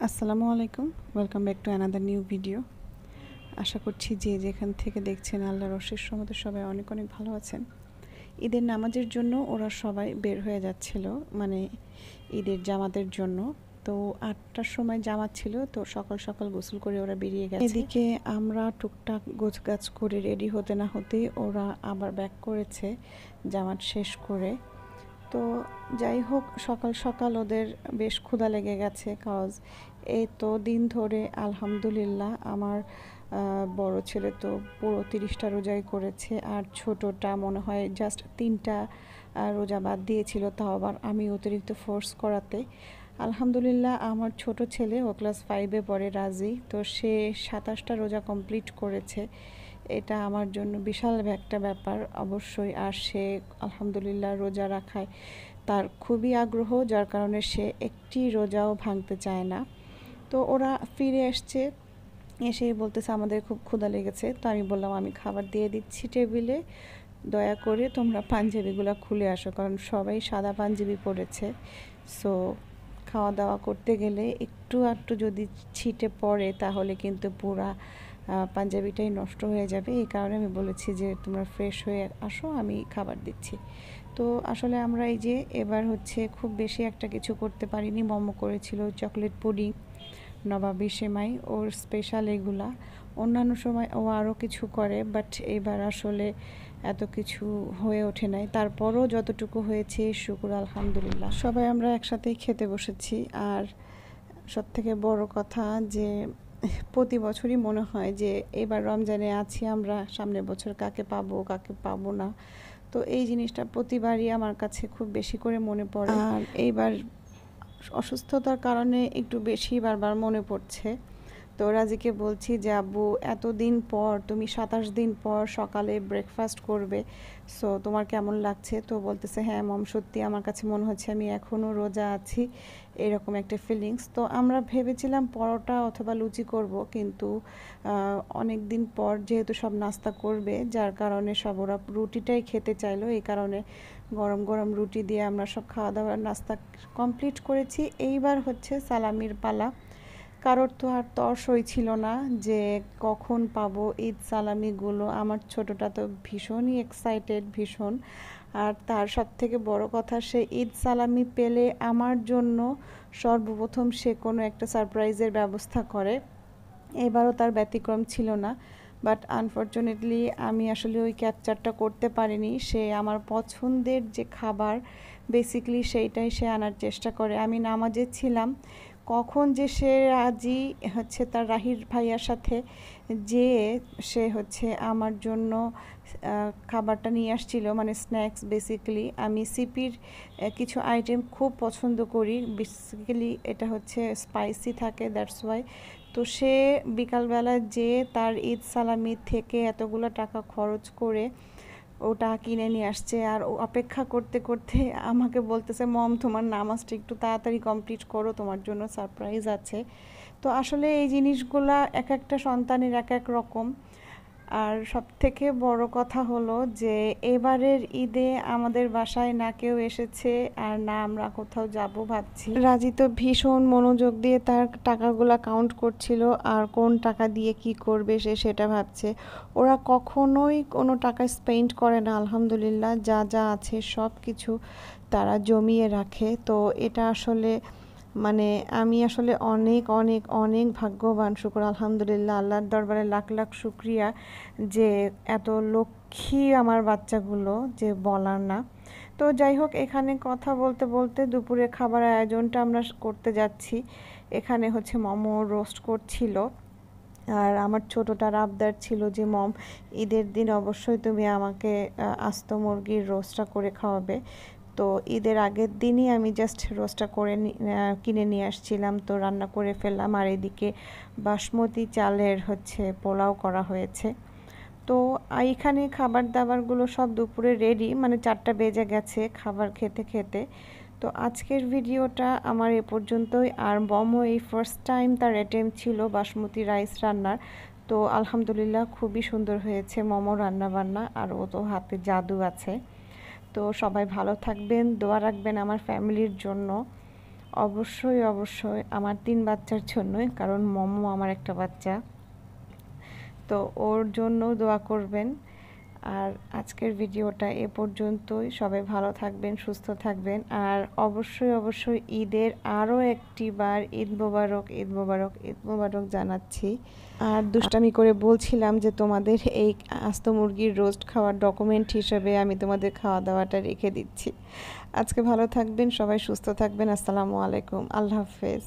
আসসালামু আলাইকুম, welcome back to another new video. আশা করছি যে যেখান থেকে দেখছেন আল্লাহর অশেষ রহমতে সবাই অনেক অনেক ভালো আছেন। ঈদের নামাজের জন্য ওরা সবাই বের হয়ে যাচ্ছিল, মানে ঈদের জামাতের জন্য। তো 8টার সময় জামাত ছিল, তো সকাল সকাল গোসল করে ওরা বেরিয়ে গেছে। এদিকে আমরা টুকটাক গোছগাছ করে রেডি হতে না হতেই ওরা আবার ব্যাক করেছে জামাত শেষ করে। তো যাই হোক, সকাল সকাল ওদের বেশ ক্ষুধা লেগে গেছে, কজ এই তো দিন ধরে আলহামদুলিল্লাহ আমার বড় ছেলে তো পুরো 30টা রোজাই করেছে, আর ছোটটা মনে হয় জাস্ট 3টা রোজা বাদ দিয়েছিল, তাও আবার আমি অতিরিক্ত ফোর্স করাতে। আলহামদুলিল্লাহ আমার ছোট ছেলে, ও ক্লাস 5-এ পড়ে, রাজি, তো সে 27টা রোজা কমপ্লিট করেছে। এটা আমার জন্য বিশাল একটা ব্যাপার অবশ্যই। আর সে আলহামদুলিল্লাহ রোজা রাখায় তার খুবই আগ্রহ, যার কারণে সে একটি রোজাও ভাঙতে চায় না। তো ওরা ফিরে আসছে, এসেই বলতেছে আমাদের খুব ক্ষুধা লেগেছে। তো আমি বললাম আমি খাবার দিয়ে দিচ্ছি টেবিলে, দয়া করে তোমরা পাঞ্জাবিগুলো খুলে আসো, কারণ সবাই সাদা পাঞ্জাবি পরেছে। সো খাওয়া দাওয়া করতে গেলে একটু আধটু যদি ছিটে পড়ে তাহলে কিন্তু পুরা পাঞ্জাবিটাই নষ্ট হয়ে যাবে। এই কারণে আমি বলেছি যে তোমরা ফ্রেশ হয়ে আসো, আমি খাবার দিচ্ছি। তো আসলে আমরা এই যে এবার হচ্ছে খুব বেশি একটা কিছু করতে পারিনি। মোমো করেছিল, চকলেট পুডিং, নবাবী সেমাই, ওর স্পেশাল এগুলা। অন্যান্য সময় ও আরও কিছু করে, বাট এবার আসলে এত কিছু হয়ে ওঠে নাই। তারপরও যতটুকু হয়েছে শুকর আলহামদুলিল্লাহ। সবাই আমরা একসাথেই খেতে বসেছি। আর সবথেকে বড় কথা যে প্রতি বছরই মনে হয় যে এবার রমজানে আছি আমরা, সামনের বছর কাকে পাবো না। তো এই জিনিসটা প্রতিবারই আমার কাছে খুব বেশি করে মনে পড়ে। আর এইবার অসুস্থতার কারণে একটু বেশি বারবার মনে পড়ছে। তো রাজিকে বলছি যে আব্বু, এতদিন পর তুমি 27 দিন পর সকালে ব্রেকফাস্ট করবে, সো তোমার কেমন লাগছে? তো বলতেছে হ্যাঁ মম, সত্যি আমার কাছে মনে হচ্ছে আমি এখনও রোজা আছি, এরকম একটা ফিলিংস। তো আমরা ভেবেছিলাম পরোটা অথবা লুচি করব, কিন্তু অনেক দিন পর যেহেতু সব নাস্তা করবে, যার কারণে সব ওরা রুটিটাই খেতে চাইলো। এই কারণে গরম গরম রুটি দিয়ে আমরা সব খাওয়া দাওয়ার নাস্তা কমপ্লিট করেছি। এইবার হচ্ছে সালামির পালা। কারোর তো আর তর ছিল না যে কখন পাবো ঈদ সালামিগুলো। আমার ছোটটা তো ভীষণই এক্সাইটেড, ভীষণ। আর তার সবথেকে বড় কথা, সে ঈদ সালামি পেলে আমার জন্য সর্বপ্রথম সে কোনো একটা সারপ্রাইজের ব্যবস্থা করে। এবারও তার ব্যতিক্রম ছিল না, বাট আনফর্চুনেটলি আমি আসলে ওই ক্যাপচারটা করতে পারিনি। সে আমার পছন্দের যে খাবার বেসিক্যালি সেইটাই সে আনার চেষ্টা করে। আমি নামাজে ছিলাম, কখন যে সে আজই হচ্ছে তার রাহির ভাইয়ার সাথে যেয়ে সে হচ্ছে আমার জন্য খাবারটা নিয়ে আসছিল, মানে স্ন্যাক্স। বেসিক্যালি আমি সিপির কিছু আইটেম খুব পছন্দ করি, বেসিক্যালি এটা হচ্ছে স্পাইসি থাকে, দ্যাটস ওয়াই। তো সে বিকালবেলা যে তার ঈদ সালামি থেকে এতগুলো টাকা খরচ করে ওটা কিনে নিয়ে আসছে। আর ও অপেক্ষা করতে করতে আমাকে বলতেছে মম, তোমার নামাজটা একটু তাড়াতাড়ি কমপ্লিট করো, তোমার জন্য সারপ্রাইজ আছে। তো আসলে এই জিনিসগুলা এক একটা সন্তানের এক এক রকম। আর সবথেকে বড় কথা হলো যে এবারের ঈদে আমাদের বাসায় না কেউ এসেছে, আর না আমরা কোথাও যাব ভাবছি। রাজি তো ভীষণ মনোযোগ দিয়ে তার টাকাগুলা কাউন্ট করছিল, আর কোন টাকা দিয়ে কি করবে সে সেটা ভাবছে। ওরা কখনোই কোনো টাকা স্পেন্ড করে না, আলহামদুলিল্লাহ যা যা আছে সব কিছু তারা জমিয়ে রাখে। তো এটা আসলে মানে আমি আসলে অনেক অনেক অনেক ভাগ্যবান, শুকর আলহামদুলিল্লাহ, আল্লাহর দরবারে লাখ লাখ শুক্রিয়া যে এত লক্ষ্মী আমার বাচ্চাগুলো, যে বলার না। তো যাই হোক, এখানে কথা বলতে বলতে দুপুরে খাবার আয়োজনটা আমরা করতে যাচ্ছি। এখানে হচ্ছে মোমো রোস্ট করছিল, আর আমার ছোটোটার আবদার ছিল যে মম, ঈদের দিন অবশ্যই তুমি আমাকে আস্ত মুরগির রোস্টটা করে খাওয়াবে। তো ঈদের আগের দিনই আমি জাস্ট রোস্টটা করে কিনে নিয়ে আসছিলাম, তো রান্না করে ফেললাম। আর এদিকে বাসমতি চালের হচ্ছে পোলাও করা হয়েছে। তো এইখানে খাবার দাবারগুলো সব দুপুরে রেডি, মানে 4টা বেজে গেছে খাবার খেতে খেতে। তো আজকের ভিডিওটা আমার এ পর্যন্তই। আর বমও এই ফার্স্ট টাইম তার অ্যাটেম্পট ছিল বাসমতি রাইস রান্নার। তো আলহামদুলিল্লাহ খুবই সুন্দর হয়েছে মোমো রান্না বান্না, আর ও তো হাতে জাদু আছে। তো সবাই ভালো থাকবেন, দোয়া রাখবেন আমার ফ্যামিলির জন্য। অবশ্যই অবশ্যই আমার 3 বাচ্চার জন্যই, কারণ মমও আমার একটা বাচ্চা, তো ওর জন্য দোয়া করবেন। আর আজকের ভিডিওটা এ পর্যন্তই। সবাই ভালো থাকবেন, সুস্থ থাকবেন, আর অবশ্যই অবশ্যই ঈদের আরও একটি বার ঈদ মোবারক, ঈদ মোবারক, ঈদ মোবারক জানাচ্ছি। আর দুষ্টামি করে বলছিলাম যে তোমাদের এই আস্ত মুরগির রোস্ট খাওয়ার ডকুমেন্ট হিসেবে আমি তোমাদের খাওয়া দাওয়াটা রেখে দিচ্ছি। আজকে ভালো থাকবেন, সবাই সুস্থ থাকবেন। আসসালামু আলাইকুম, আল্লাহ হাফেজ।